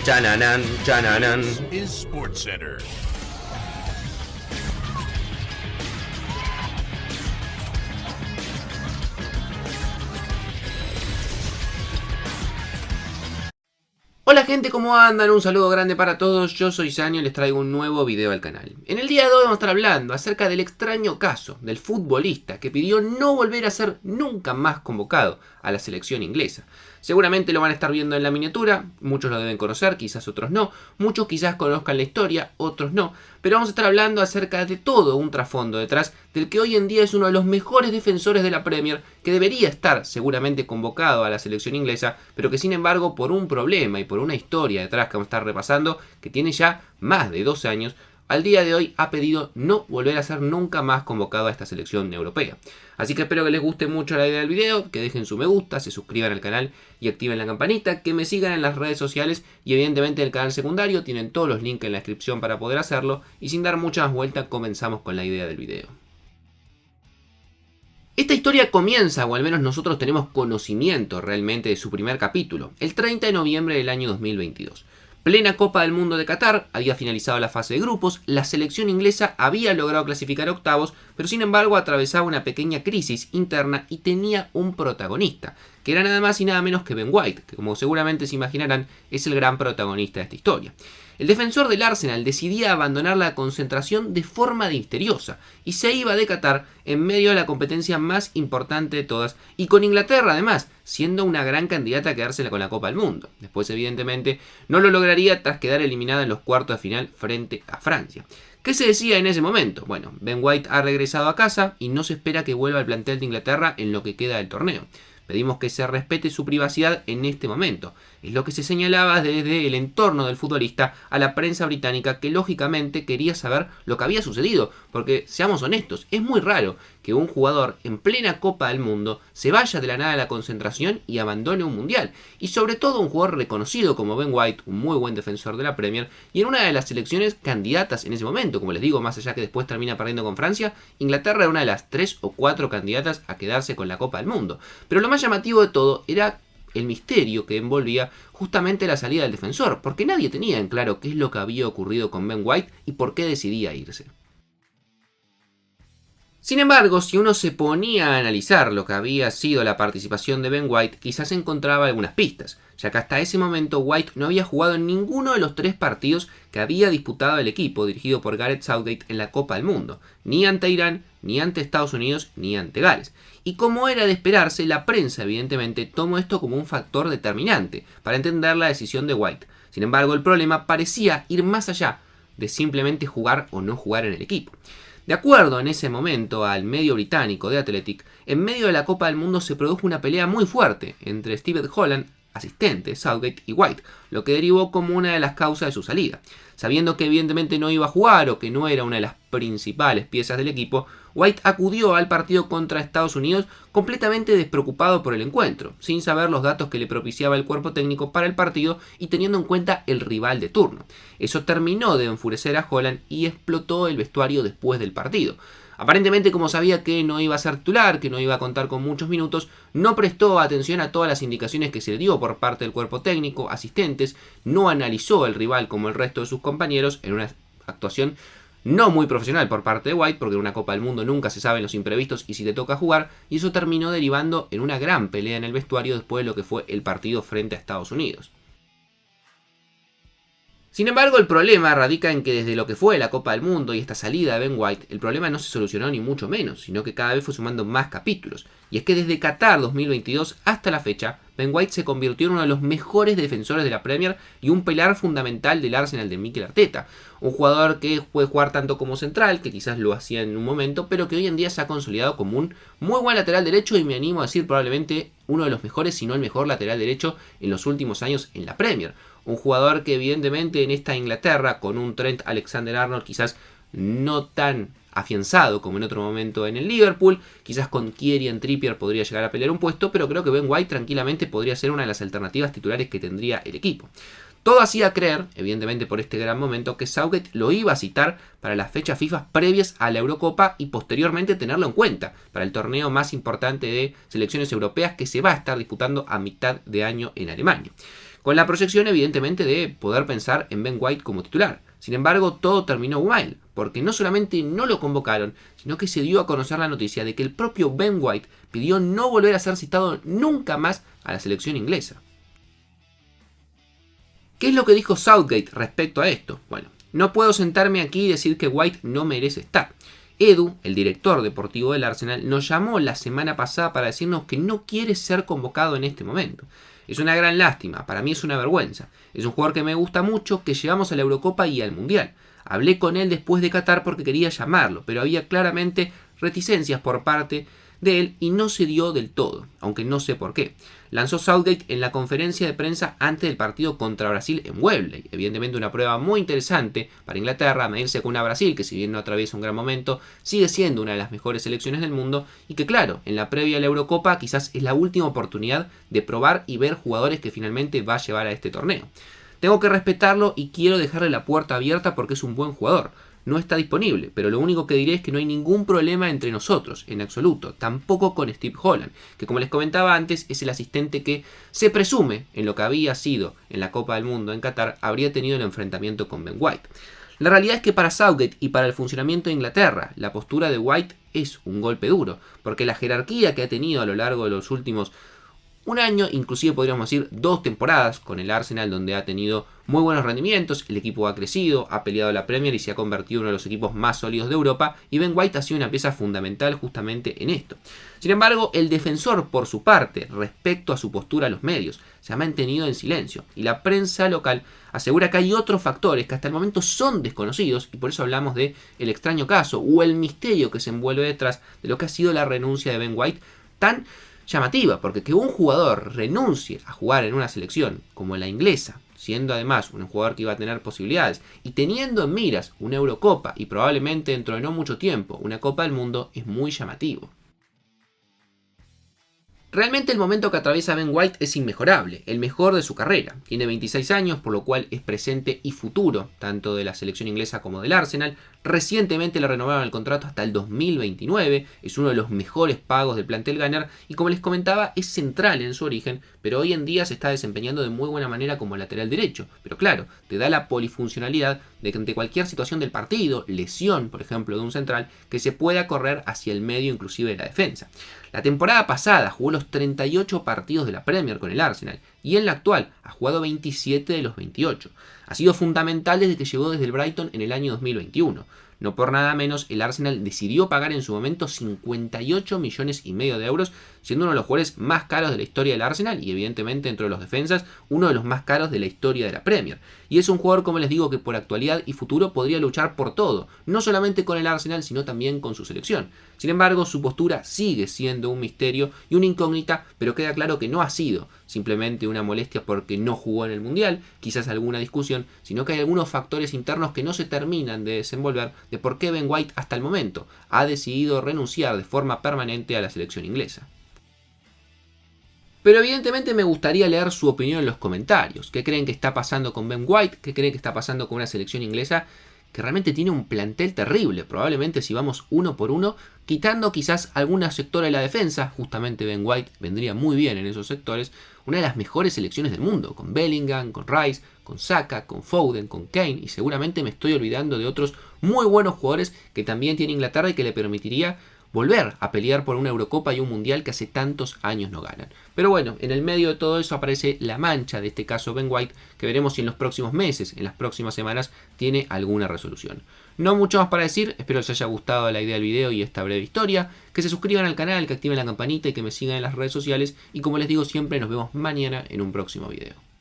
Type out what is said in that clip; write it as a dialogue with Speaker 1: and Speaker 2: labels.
Speaker 1: Chananan, chananan.
Speaker 2: Is SportsCenter.
Speaker 1: Hola gente, ¿cómo andan? Un saludo grande para todos, yo soy Sanio y les traigo un nuevo video al canal. En el día de hoy vamos a estar hablando acerca del extraño caso del futbolista que pidió no volver a ser nunca más convocado a la selección inglesa. Seguramente lo van a estar viendo en la miniatura, muchos lo deben conocer, quizás otros no, muchos quizás conozcan la historia, otros no, pero vamos a estar hablando acerca de todo un trasfondo detrás del que hoy en día es uno de los mejores defensores de la Premier, que debería estar seguramente convocado a la selección inglesa, pero que sin embargo por un problema y por una historia detrás que vamos a estar repasando, que tiene ya más de 2 años, al día de hoy ha pedido no volver a ser nunca más convocado a esta selección europea. Así que espero que les guste mucho la idea del video, que dejen su me gusta, se suscriban al canal y activen la campanita, que me sigan en las redes sociales y evidentemente en el canal secundario tienen todos los links en la descripción para poder hacerlo, y sin dar mucha más vuelta comenzamos con la idea del video. Esta historia comienza, o al menos nosotros tenemos conocimiento realmente de su primer capítulo, el 30 de noviembre del año 2022. Plena Copa del Mundo de Qatar, había finalizado la fase de grupos, la selección inglesa había logrado clasificar a octavos, pero sin embargo atravesaba una pequeña crisis interna y tenía un protagonista, que era nada más y nada menos que Ben White, que como seguramente se imaginarán es el gran protagonista de esta historia. El defensor del Arsenal decidía abandonar la concentración de forma misteriosa y se iba de Qatar en medio de la competencia más importante de todas, y con Inglaterra además, siendo una gran candidata a quedársela con la Copa del Mundo. Después evidentemente no lo lograría tras quedar eliminada en los cuartos de final frente a Francia. ¿Qué se decía en ese momento? Bueno, Ben White ha regresado a casa y no se espera que vuelva al plantel de Inglaterra en lo que queda del torneo. Pedimos que se respete su privacidad en este momento. Es lo que se señalaba desde el entorno del futbolista a la prensa británica, que lógicamente quería saber lo que había sucedido, porque seamos honestos, es muy raro que un jugador en plena Copa del Mundo se vaya de la nada a la concentración y abandone un mundial, y sobre todo un jugador reconocido como Ben White, un muy buen defensor de la Premier, y en una de las selecciones candidatas en ese momento. Como les digo, más allá que después termina perdiendo con Francia, Inglaterra era una de las 3 o 4 candidatas a quedarse con la Copa del Mundo. Pero lo más llamativo de todo era el misterio que envolvía justamente la salida del defensor, porque nadie tenía en claro qué es lo que había ocurrido con Ben White y por qué decidía irse. Sin embargo, si uno se ponía a analizar lo que había sido la participación de Ben White, quizás encontraba algunas pistas, ya que hasta ese momento White no había jugado en ninguno de los 3 partidos que había disputado el equipo dirigido por Gareth Southgate en la Copa del Mundo, ni ante Irán, ni ante Estados Unidos, ni ante Gales. Y como era de esperarse, la prensa evidentemente tomó esto como un factor determinante para entender la decisión de White. Sin embargo, el problema parecía ir más allá de simplemente jugar o no jugar en el equipo. De acuerdo en ese momento al medio británico The Athletic, en medio de la Copa del Mundo se produjo una pelea muy fuerte entre Steve Holland, asistente, Southgate y White, lo que derivó como una de las causas de su salida. Sabiendo que evidentemente no iba a jugar o que no era una de las principales piezas del equipo, White acudió al partido contra Estados Unidos completamente despreocupado por el encuentro, sin saber los datos que le propiciaba el cuerpo técnico para el partido y teniendo en cuenta el rival de turno. Eso terminó de enfurecer a Holland y explotó el vestuario después del partido. Aparentemente, como sabía que no iba a ser titular, que no iba a contar con muchos minutos, no prestó atención a todas las indicaciones que se le dio por parte del cuerpo técnico, asistentes, no analizó al rival como el resto de sus compañeros en una actuación no muy profesional por parte de White, porque en una Copa del Mundo nunca se saben los imprevistos y si te toca jugar, y eso terminó derivando en una gran pelea en el vestuario después de lo que fue el partido frente a Estados Unidos. Sin embargo, el problema radica en que desde lo que fue la Copa del Mundo y esta salida de Ben White, el problema no se solucionó ni mucho menos, sino que cada vez fue sumando más capítulos. Y es que desde Qatar 2022 hasta la fecha, Ben White se convirtió en uno de los mejores defensores de la Premier y un pilar fundamental del Arsenal de Mikel Arteta. Un jugador que puede jugar tanto como central, que quizás lo hacía en un momento, pero que hoy en día se ha consolidado como un muy buen lateral derecho y me animo a decir probablemente uno de los mejores, si no el mejor lateral derecho en los últimos años en la Premier. Un jugador que evidentemente en esta Inglaterra, con un Trent Alexander-Arnold quizás no tan afianzado como en otro momento en el Liverpool, quizás con Kieran Trippier podría llegar a pelear un puesto, pero creo que Ben White tranquilamente podría ser una de las alternativas titulares que tendría el equipo. Todo hacía creer, evidentemente por este gran momento, que Southgate lo iba a citar para las fechas FIFA previas a la Eurocopa y posteriormente tenerlo en cuenta para el torneo más importante de selecciones europeas que se va a estar disputando a mitad de año en Alemania. con la proyección evidentemente de poder pensar en Ben White como titular. Sin embargo, todo terminó mal, porque no solamente no lo convocaron, sino que se dio a conocer la noticia de que el propio Ben White pidió no volver a ser citado nunca más a la selección inglesa. ¿Qué es lo que dijo Southgate respecto a esto? Bueno, no puedo sentarme aquí y decir que White no merece estar. Edu, el director deportivo del Arsenal, nos llamó la semana pasada para decirnos que no quiere ser convocado en este momento. Es una gran lástima, para mí es una vergüenza. Es un jugador que me gusta mucho, que llevamos a la Eurocopa y al Mundial. Hablé con él después de Qatar porque quería llamarlo, pero había claramente reticencias por parte de él y no se dio del todo, aunque no sé por qué. Lanzó Southgate en la conferencia de prensa antes del partido contra Brasil en Wembley. Evidentemente una prueba muy interesante para Inglaterra, medirse con una Brasil que si bien no atraviesa un gran momento, sigue siendo una de las mejores selecciones del mundo y que claro, en la previa a la Eurocopa quizás es la última oportunidad de probar y ver jugadores que finalmente va a llevar a este torneo. Tengo que respetarlo y quiero dejarle la puerta abierta porque es un buen jugador. No está disponible, pero lo único que diré es que no hay ningún problema entre nosotros, en absoluto, tampoco con Steve Holland, que como les comentaba antes es el asistente que se presume en lo que había sido en la Copa del Mundo en Qatar, habría tenido el enfrentamiento con Ben White. La realidad es que para Southgate y para el funcionamiento de Inglaterra, la postura de White es un golpe duro, porque la jerarquía que ha tenido a lo largo de los últimos un año, inclusive podríamos decir 2 temporadas con el Arsenal donde ha tenido muy buenos rendimientos, el equipo ha crecido, ha peleado la Premier y se ha convertido en uno de los equipos más sólidos de Europa y Ben White ha sido una pieza fundamental justamente en esto. Sin embargo, el defensor por su parte, respecto a su postura a los medios, se ha mantenido en silencio y la prensa local asegura que hay otros factores que hasta el momento son desconocidos y por eso hablamos de el extraño caso o el misterio que se envuelve detrás de lo que ha sido la renuncia de Ben White tan llamativa, porque que un jugador renuncie a jugar en una selección como la inglesa, siendo además un jugador que iba a tener posibilidades y teniendo en miras una Eurocopa y probablemente dentro de no mucho tiempo una Copa del Mundo, es muy llamativo. Realmente el momento que atraviesa Ben White es inmejorable, el mejor de su carrera. Tiene 26 años, por lo cual es presente y futuro, tanto de la selección inglesa como del Arsenal. Recientemente le renovaron el contrato hasta el 2029, es uno de los mejores pagos del plantel Gunner y como les comentaba es central en su origen, pero hoy en día se está desempeñando de muy buena manera como lateral derecho. Pero claro, te da la polifuncionalidad de que ante cualquier situación del partido, lesión por ejemplo de un central, que se pueda correr hacia el medio inclusive de la defensa. La temporada pasada jugó los 38 partidos de la Premier con el Arsenal y en la actual ha jugado 27 de los 28. Ha sido fundamental desde que llegó desde el Brighton en el año 2021. No por nada menos, el Arsenal decidió pagar en su momento 58 millones y medio de euros, siendo uno de los jugadores más caros de la historia del Arsenal y evidentemente dentro de los defensas, uno de los más caros de la historia de la Premier. Y es un jugador, como les digo, que por actualidad y futuro podría luchar por todo, no solamente con el Arsenal, sino también con su selección. Sin embargo, su postura sigue siendo un misterio y una incógnita, pero queda claro que no ha sido simplemente una molestia porque no jugó en el Mundial, quizás alguna discusión, sino que hay algunos factores internos que no se terminan de desenvolver de por qué Ben White hasta el momento ha decidido renunciar de forma permanente a la selección inglesa. Pero evidentemente me gustaría leer su opinión en los comentarios. ¿Qué creen que está pasando con Ben White? ¿Qué creen que está pasando con una selección inglesa que realmente tiene un plantel terrible? Probablemente si vamos uno por uno, quitando quizás algunos sectores de la defensa, justamente Ben White vendría muy bien en esos sectores, una de las mejores selecciones del mundo, con Bellingham, con Rice, con Saka, con Foden, con Kane, y seguramente me estoy olvidando de otros muy buenos jugadores que también tiene Inglaterra y que le permitiría volver a pelear por una Eurocopa y un Mundial que hace tantos años no ganan. Pero bueno, en el medio de todo eso aparece la mancha de este caso Ben White, que veremos si en los próximos meses, en las próximas semanas, tiene alguna resolución. No mucho más para decir, espero les haya gustado la idea del video y esta breve historia, que se suscriban al canal, que activen la campanita y que me sigan en las redes sociales, y como les digo siempre, nos vemos mañana en un próximo video.